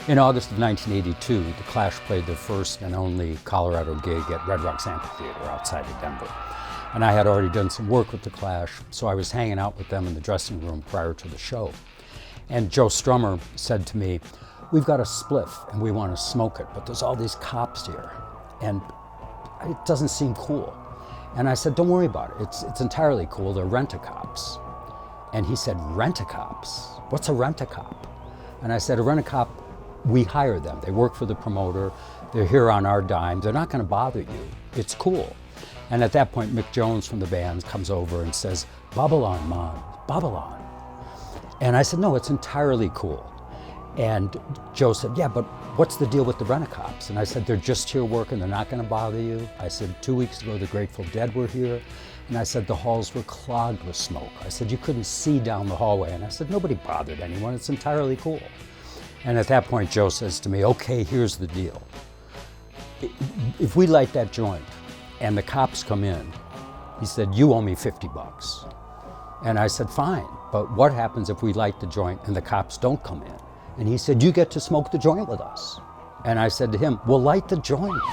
In August of 1982, the Clash played their first and only Colorado gig at Red Rocks Amphitheater outside of Denver. And I had already done some work with the Clash, so I was hanging out with them in the dressing room prior to the show. And Joe Strummer said to me, "We've got a spliff and we want to smoke it, but there's all these cops here and it doesn't seem cool." And I said, "Don't worry about it. It's entirely cool. They're rent-a-cops." And he said, "Rent-a-cops? What's a rent-a-cop?" And I said, "A rent-a-cop, we hire them. They work for the promoter. They're here on our dime. They're not going to bother you. It's cool." And at that point, Mick Jones from the band comes over and says, "Babylon, man, Babylon." And I said, "No, it's entirely cool." And Joe said, "Yeah, but what's the deal with the rent-a-cops?" And I said, "They're just here working. They're not going to bother you." I said, 2 weeks ago, the Grateful Dead were here. And I said, the halls were clogged with smoke. I said, you couldn't see down the hallway. And I said, nobody bothered anyone. It's entirely cool." And at that point, Joe says to me, "Okay, here's the deal. If we light that joint and the cops come in," he said, "you owe me $50. And I said, "Fine, but what happens if we light the joint and the cops don't come in?" And he said, "You get to smoke the joint with us." And I said to him, "We'll light the joint."